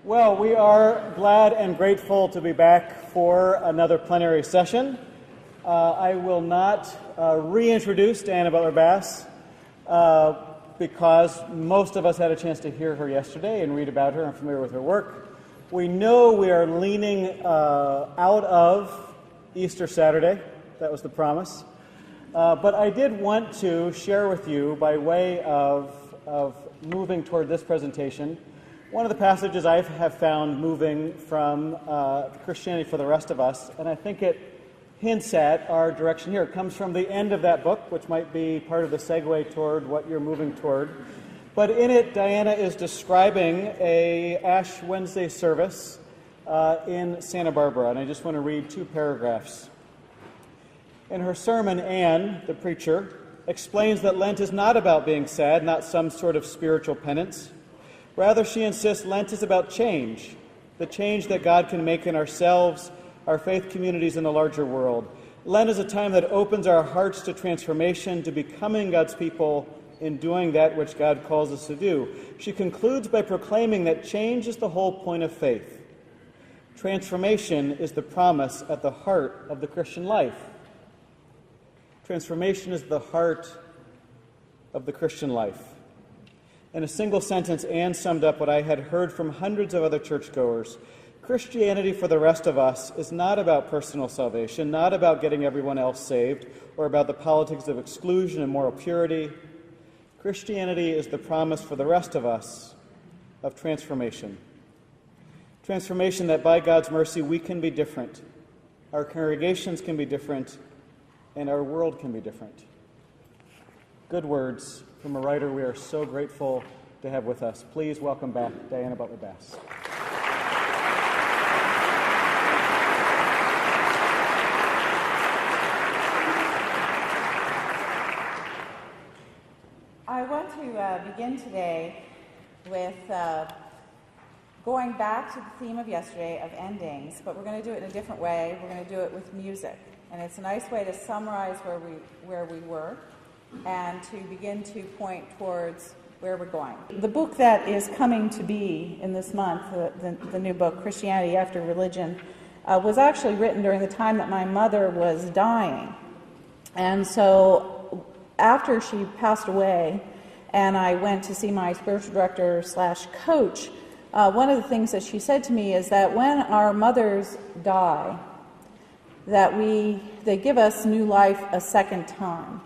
Well, we are glad and grateful to be back for another plenary session. I will not reintroduce Diana Butler-Bass because most of us had a chance to hear her yesterday and read about her and familiar with her work. We know we are leaning out of Easter Saturday. That was the promise. But I did want to share with you, by way of moving toward this presentation, one of the passages I have found moving from Christianity for the Rest of Us, and I think it hints at our direction here. It comes from the end of that book, which might be part of the segue toward what you're moving toward. But in it, Diana is describing a Ash Wednesday service in Santa Barbara, and I just want to read two paragraphs. In her sermon, Anne, the preacher, explains that Lent is not about being sad, not some sort of spiritual penance. Rather, she insists Lent is about change, the change that God can make in ourselves, our faith communities, and the larger world. Lent is a time that opens our hearts to transformation, to becoming God's people in doing that which God calls us to do. She concludes by proclaiming that change is the whole point of faith. Transformation is the promise at the heart of the Christian life. Transformation is the heart of the Christian life. In a single sentence, Anne summed up what I had heard from hundreds of other churchgoers. Christianity for the rest of us is not about personal salvation, not about getting everyone else saved, or about the politics of exclusion and moral purity. Christianity is the promise for the rest of us of transformation. Transformation that by God's mercy we can be different, our congregations can be different, and our world can be different. Good words from a writer we are so grateful to have with us. Please welcome back Diana Butler-Bass. I want to begin today with going back to the theme of yesterday of endings, but we're going to do it in a different way. We're going to do it with music. And it's a nice way to summarize where we were and to begin to point towards where we're going. The book that is coming to be in this month, the new book, Christianity After Religion, was actually written during the time that my mother was dying. And so after she passed away and I went to see my spiritual director / coach, one of the things that she said to me is that when our mothers die, that they give us new life a second time.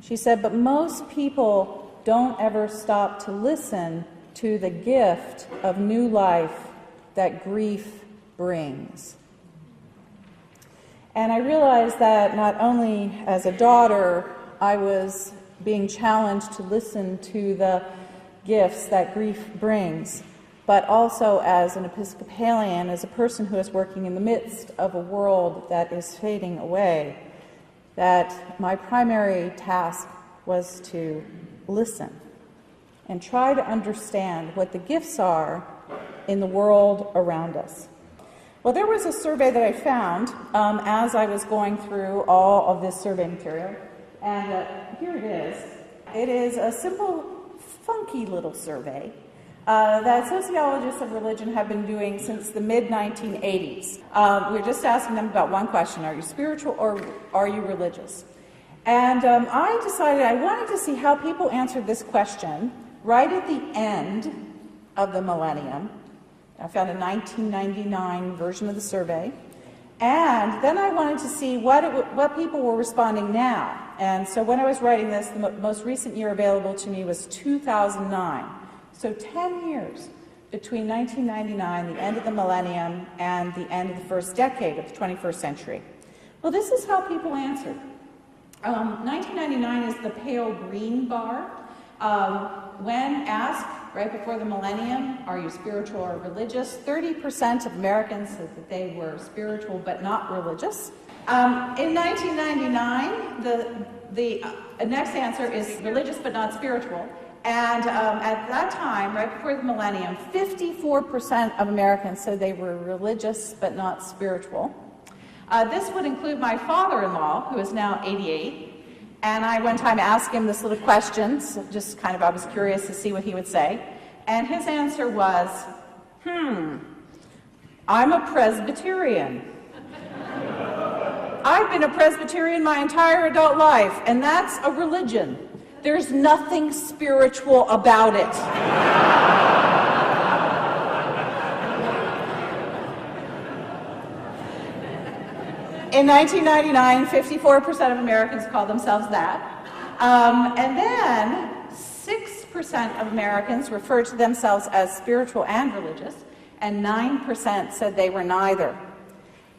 She said, but most people don't ever stop to listen to the gift of new life that grief brings. And I realized that not only as a daughter, I was being challenged to listen to the gifts that grief brings, but also as an Episcopalian, as a person who is working in the midst of a world that is fading away, that my primary task was to listen and try to understand what the gifts are in the world around us. Well, there was a survey that I found as I was going through all of this survey material, and here it is. It is a simple, funky little survey that sociologists of religion have been doing since the mid-1980s. We're just asking them about one question: are you spiritual or are you religious? And I decided I wanted to see how people answered this question right at the end of the millennium. I found a 1999 version of the survey. And then I wanted to see what people were responding now. And so when I was writing this, the most recent year available to me was 2009. So 10 years between 1999, the end of the millennium, and the end of the first decade of the 21st century. Well, this is how people answered. 1999 is the pale green bar. When asked right before the millennium, are you spiritual or religious, 30% of Americans said that they were spiritual but not religious. In 1999, the next answer is religious but not spiritual. And at that time, right before the millennium, 54% of Americans said they were religious but not spiritual. This would include my father-in-law, who is now 88. And I one time asked him this little question, so just kind of I was curious to see what he would say. And his answer was, I'm a Presbyterian. I've been a Presbyterian my entire adult life, and that's a religion. There's nothing spiritual about it. In 1999, 54% of Americans called themselves that. And then 6% of Americans referred to themselves as spiritual and religious, and 9% said they were neither.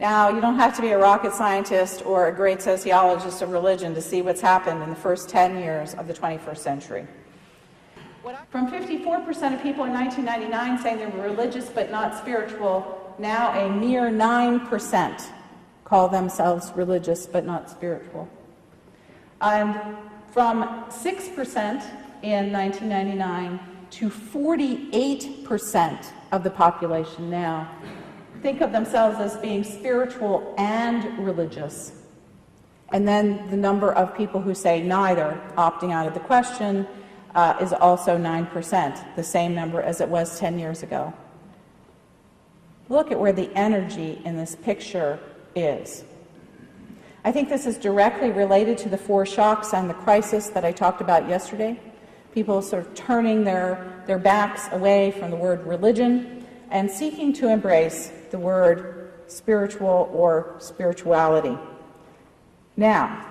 Now, you don't have to be a rocket scientist or a great sociologist of religion to see what's happened in the first 10 years of the 21st century. From 54% of people in 1999 saying they were religious but not spiritual, now a mere 9% call themselves religious but not spiritual. And from 6% in 1999 to 48% of the population now think of themselves as being spiritual and religious. And then the number of people who say neither, opting out of the question, is also 9%, the same number as it was 10 years ago. Look at where the energy in this picture is. I think this is directly related to the four shocks and the crisis that I talked about yesterday. People sort of turning their backs away from the word religion and seeking to embrace the word spiritual or spirituality. Now,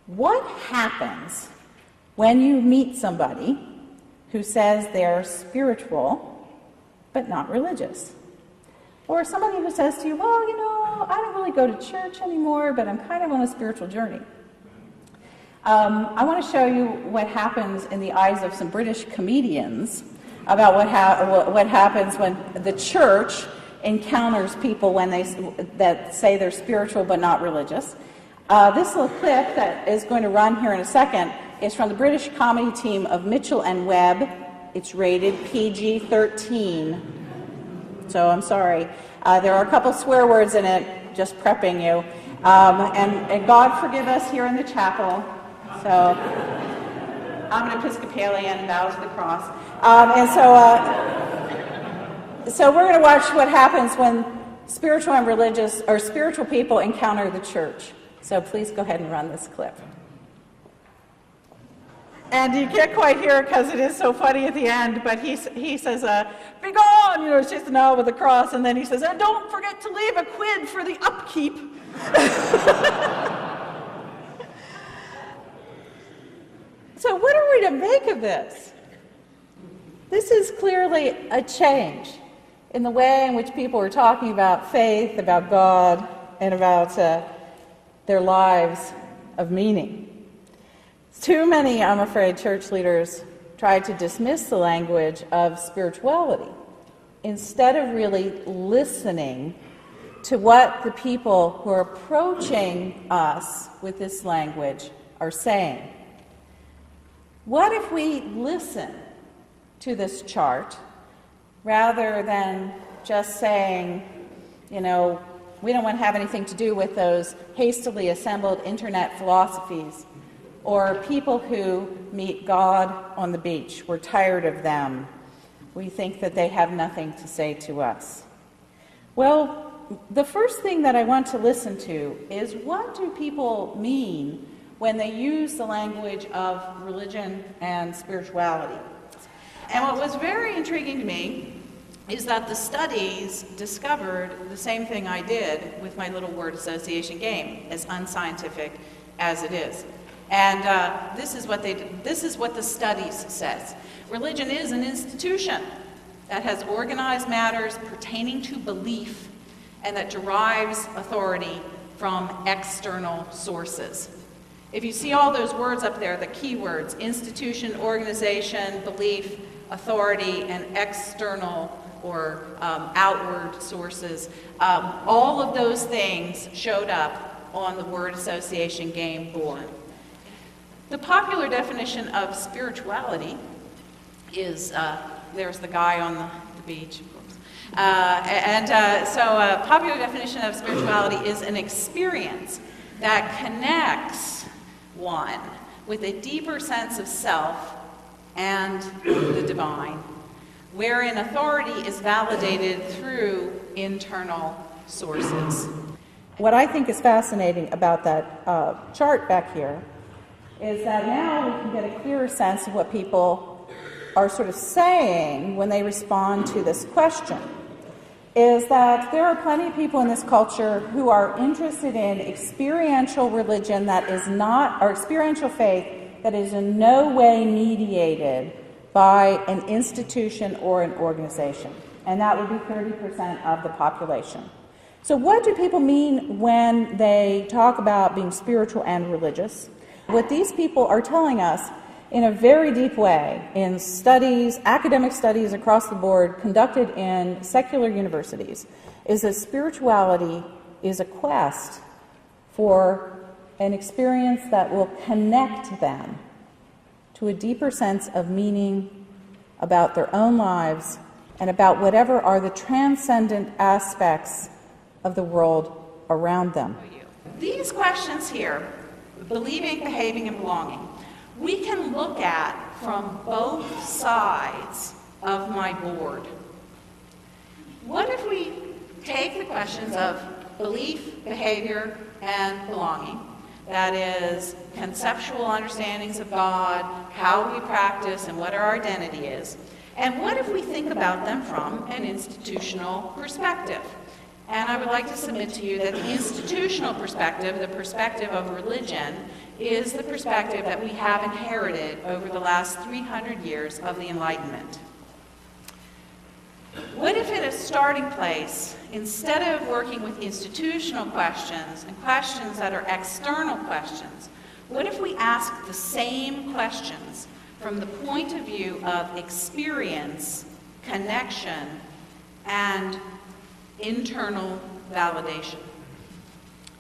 what happens when you meet somebody who says they're spiritual but not religious? Or somebody who says to you, well, you know, I don't really go to church anymore, but I'm kind of on a spiritual journey. I want to show you what happens in the eyes of some British comedians about what happens when the church encounters people when that say they're spiritual but not religious. This little clip that is going to run here in a second is from the British comedy team of Mitchell and Webb. It's rated PG-13. So I'm sorry. There are a couple swear words in it, just prepping you. And God forgive us here in the chapel. So I'm an Episcopalian, bow to the cross. So we're going to watch what happens when spiritual and religious, or spiritual people encounter the church. So please go ahead and run this clip. And you can't quite hear it because it is so funny at the end, but he says, be gone, you know, it's just an L with a cross, and then he says, and don't forget to leave a quid for the upkeep. So what are we to make of this? This is clearly a change in the way in which people are talking about faith, about God, and about their lives of meaning. Too many, I'm afraid, church leaders try to dismiss the language of spirituality instead of really listening to what the people who are approaching us with this language are saying. What if we listen to this chart rather than just saying, you know, we don't want to have anything to do with those hastily assembled internet philosophies or people who meet God on the beach. We're tired of them. We think that they have nothing to say to us. Well, the first thing that I want to listen to is, what do people mean when they use the language of religion and spirituality? And what was very intriguing to me is that the studies discovered the same thing I did with my little word association game, as unscientific as it is. And this is what the studies says. Religion is an institution that has organized matters pertaining to belief and that derives authority from external sources. If you see all those words up there, the key words, institution, organization, belief, authority, and external or outward sources, all of those things showed up on the word association game board. The popular definition of spirituality is, there's the guy on the beach. So popular definition of spirituality is an experience that connects one with a deeper sense of self and the divine, wherein authority is validated through internal sources. What I think is fascinating about that chart back here is that now we can get a clearer sense of what people are sort of saying when they respond to this question. Is that there are plenty of people in this culture who are interested in experiential religion that is not, or experiential faith that is in no way mediated by an institution or an organization. And that would be 30% of the population. So what do people mean when they talk about being spiritual and religious? What these people are telling us in a very deep way in studies, academic studies across the board conducted in secular universities, is that spirituality is a quest for an experience that will connect them to a deeper sense of meaning about their own lives and about whatever are the transcendent aspects of the world around them. These questions here, believing, behaving, and belonging, we can look at from both sides of my board. What if we take the questions of belief, behavior, and belonging, that is, conceptual understandings of God, how we practice, and what our identity is, and what if we think about them from an institutional perspective? And I would like to submit to you that the institutional perspective, the perspective of religion, is the perspective that we have inherited over the last 300 years of the Enlightenment. What if at a starting place, instead of working with institutional questions and questions that are external questions, what if we ask the same questions from the point of view of experience, connection, and internal validation?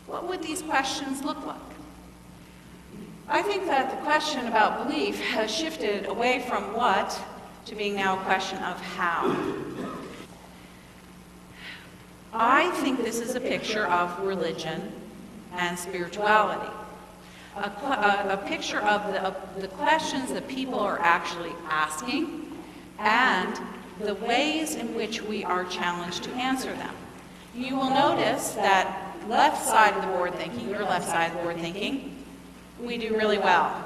What would these questions look like? I think that the question about belief has shifted away from what to being now a question of how. I think this is a picture of religion and spirituality. A picture of the questions that people are actually asking and the ways in which we are challenged to answer them. You will notice that left side of the board thinking, your left side of the board thinking, we do really well.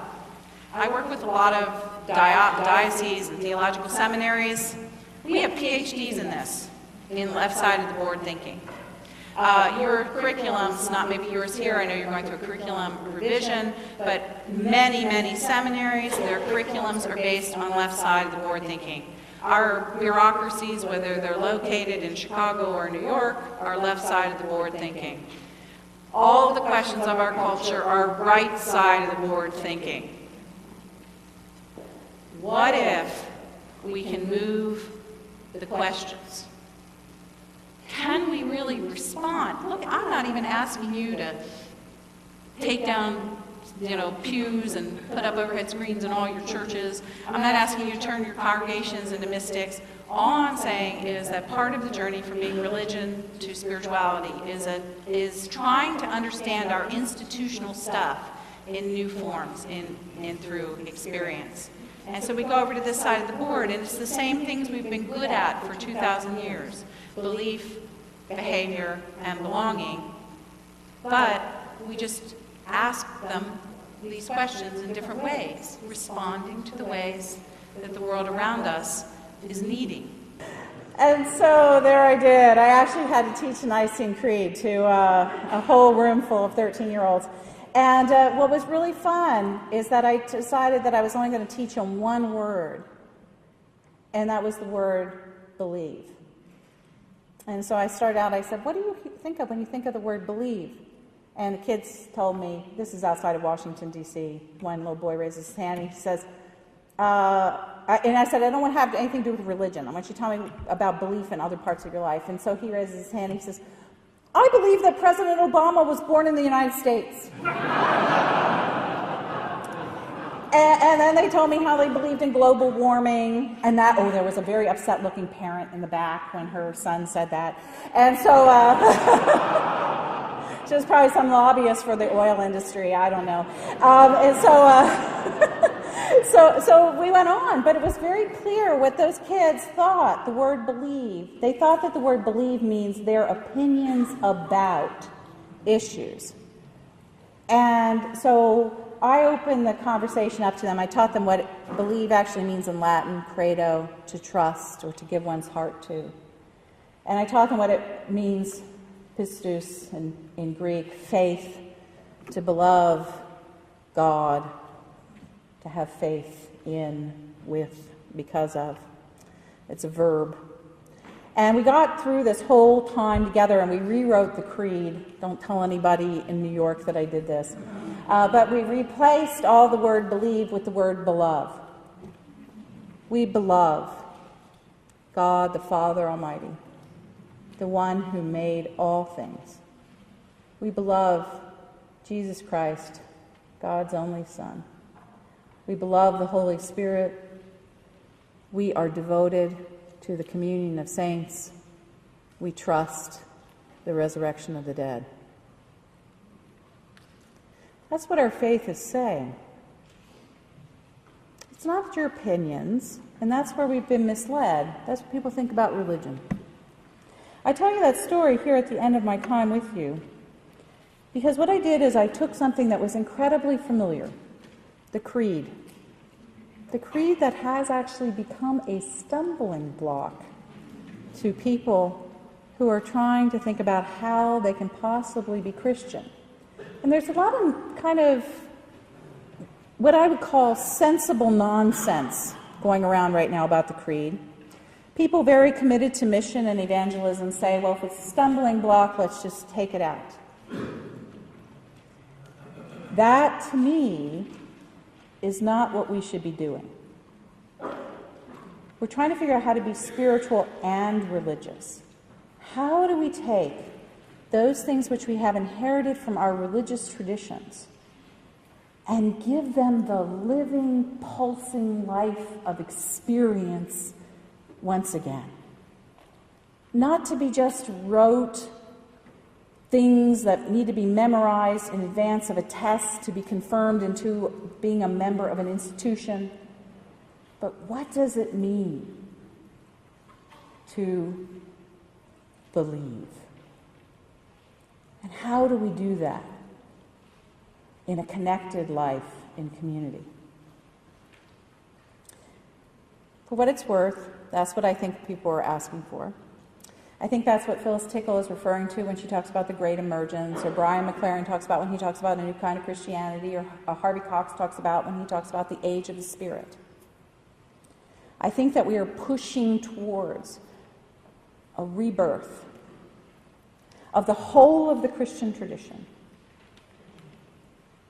I work with a lot of dioceses and theological seminaries. We have PhDs in this, in left side of the board thinking. Your curriculums, not maybe yours here, I know you're going through a curriculum revision, but many, many seminaries, their curriculums are based on left side of the board thinking. Our bureaucracies, whether they're located in Chicago or New York, are left side of the board thinking. All of the questions of our culture are right side of the board thinking. What if we can move the questions? Can we really respond? Look, I'm not even asking you to take down, pews and put up overhead screens in all your churches. I'm not asking you to turn your congregations into mystics. All I'm saying is that part of the journey from being religion to spirituality is trying to understand our institutional stuff in new forms, in through experience. And so we go over to this side of the board, and it's the same things we've been good at for 2,000 years. Belief, behavior, and belonging. But we just ask them these questions in different ways, responding to the ways that the world around us is needing. And so there I did. I actually had to teach the Nicene Creed to a whole room full of 13-year-olds. And what was really fun is that I decided that I was only going to teach them one word, and that was the word believe. And so I started out, I said, what do you think of when you think of the word believe? And the kids told me, this is outside of Washington, D.C. One little boy raises his hand and he says, and I said, I don't want to have anything to do with religion. I want you to tell me about belief in other parts of your life. And so he raises his hand and he says, I believe that President Obama was born in the United States. And then they told me how they believed in global warming, and that, there was a very upset-looking parent in the back when her son said that. And so, she was probably some lobbyist for the oil industry, I don't know. So we went on, but it was very clear what those kids thought the word believe. They thought that the word believe means their opinions about issues. And so I opened the conversation up to them. I taught them what believe actually means in Latin, credo, to trust or to give one's heart to. And I taught them what it means, pistis in Greek, faith, to beloved God, to have faith in, with, because of. It's a verb. And we got through this whole time together and we rewrote the creed. Don't tell anybody in New York that I did this. But we replaced all the word believe with the word beloved. We beloved God the Father Almighty, the one who made all things. We beloved Jesus Christ, God's only Son. We beloved the Holy Spirit. We are devoted to the communion of saints. We trust the resurrection of the dead. That's what our faith is saying. It's not your opinions, and that's where we've been misled. That's what people think about religion. I tell you that story here at the end of my time with you because what I did is I took something that was incredibly familiar, the creed. The creed that has actually become a stumbling block to people who are trying to think about how they can possibly be Christian. And there's a lot of kind of what I would call sensible nonsense going around right now about the creed. People very committed to mission and evangelism say, well, if it's a stumbling block, let's just take it out. That, to me, is not what we should be doing. We're trying to figure out how to be spiritual and religious. How do we take those things which we have inherited from our religious traditions and give them the living, pulsing life of experience once again? Not to be just rote things that need to be memorized in advance of a test to be confirmed into being a member of an institution. But what does it mean to believe? And how do we do that in a connected life in community? For what it's worth, that's what I think people are asking for. I think that's what Phyllis Tickle is referring to when she talks about the Great Emergence, or Brian McLaren talks about when he talks about a new kind of Christianity, or Harvey Cox talks about when he talks about the age of the Spirit. I think that we are pushing towards a rebirth of the whole of the Christian tradition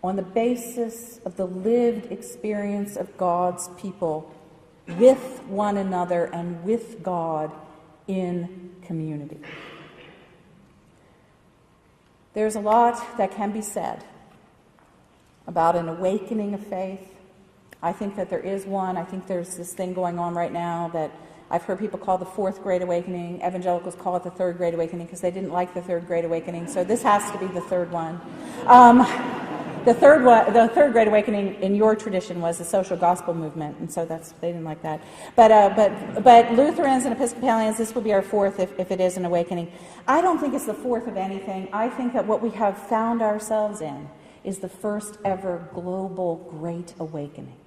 on the basis of the lived experience of God's people with one another and with God in community. There's a lot that can be said about an awakening of faith. I think that there is one. I think there's this thing going on right now that I've heard people call the Fourth Great Awakening. Evangelicals call it the Third Great Awakening because they didn't like the Third Great Awakening. So this has to be the third one. The third Great Awakening in your tradition was the social gospel movement, and so they didn't like that. But Lutherans and Episcopalians, this will be our fourth if it is an awakening. I don't think it's the fourth of anything. I think that what we have found ourselves in is the first ever global Great Awakening.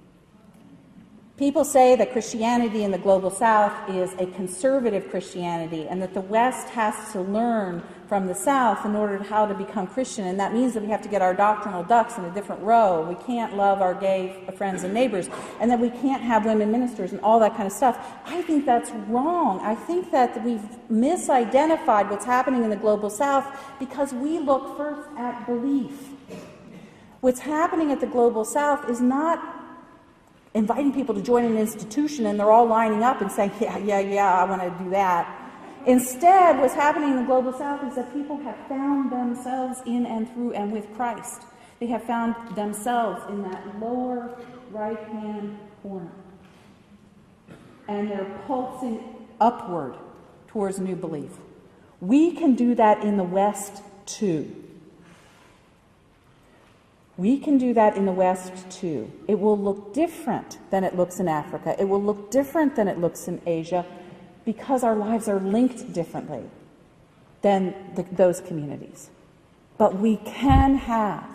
People say that Christianity in the global south is a conservative Christianity and that the West has to learn from the South in order to how to become Christian, and that means that we have to get our doctrinal ducks in a different row. We can't love our gay friends and neighbors, and that we can't have women ministers and all that kind of stuff. I think that's wrong. I think that we've misidentified what's happening in the global South because we look first at belief. What's happening at the global South is not inviting people to join an institution and they're all lining up and saying, yeah, I want to do that. Instead, what's happening in the global south is that people have found themselves in and through and with Christ. They have found themselves in that lower right-hand corner. And they're pulsing upward towards new belief. We can do that in the West, too. We can do that in the West too. It will look different than it looks in Africa. It will look different than it looks in Asia because our lives are linked differently than those communities. But we can have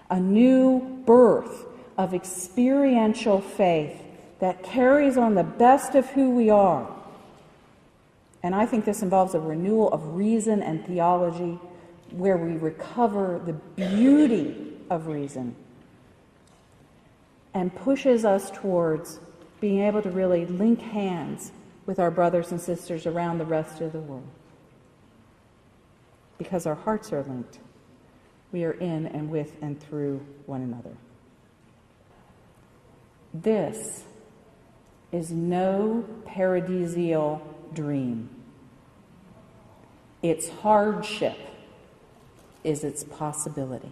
a new birth of experiential faith that carries on the best of who we are. And I think this involves a renewal of reason and theology where we recover the beauty of reason and pushes us towards being able to really link hands with our brothers and sisters around the rest of the world. Because our hearts are linked. We are in and with and through one another. This is no paradisial dream. Its hardship is its possibility.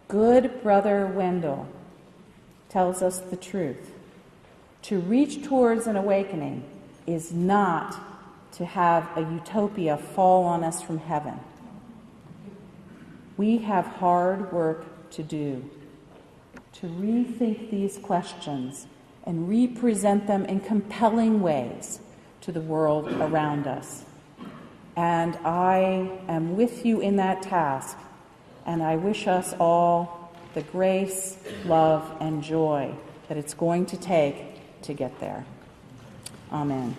Good Brother Wendell tells us the truth. To reach towards an awakening is not to have a utopia fall on us from heaven. We have hard work to do to rethink these questions and represent them in compelling ways to the world around us. And I am with you in that task, and I wish us all the grace, love, and joy that it's going to take to get there. Amen.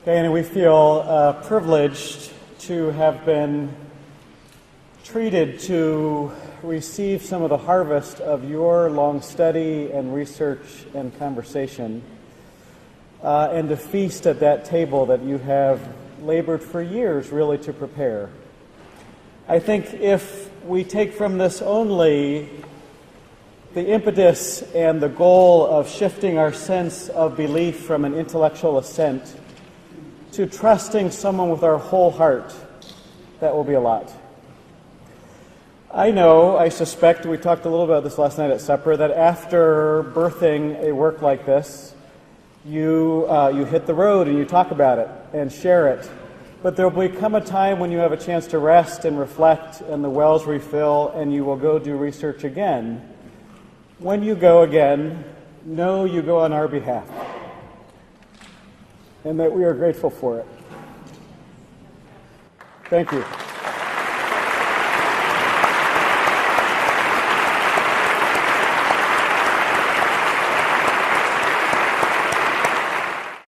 And we feel privileged to have been treated to receive some of the harvest of your long study and research and conversation, and to feast at that table that you have labored for years really to prepare. I think if we take from this only the impetus and the goal of shifting our sense of belief from an intellectual assent to trusting someone with our whole heart, that will be a lot. I suspect, we talked a little about this last night at supper, that after birthing a work like this, you hit the road and you talk about it and share it. But there will become a time when you have a chance to rest and reflect and the wells refill and you will go do research again. When you go again, know you go on our behalf, and that we are grateful for it. Thank you.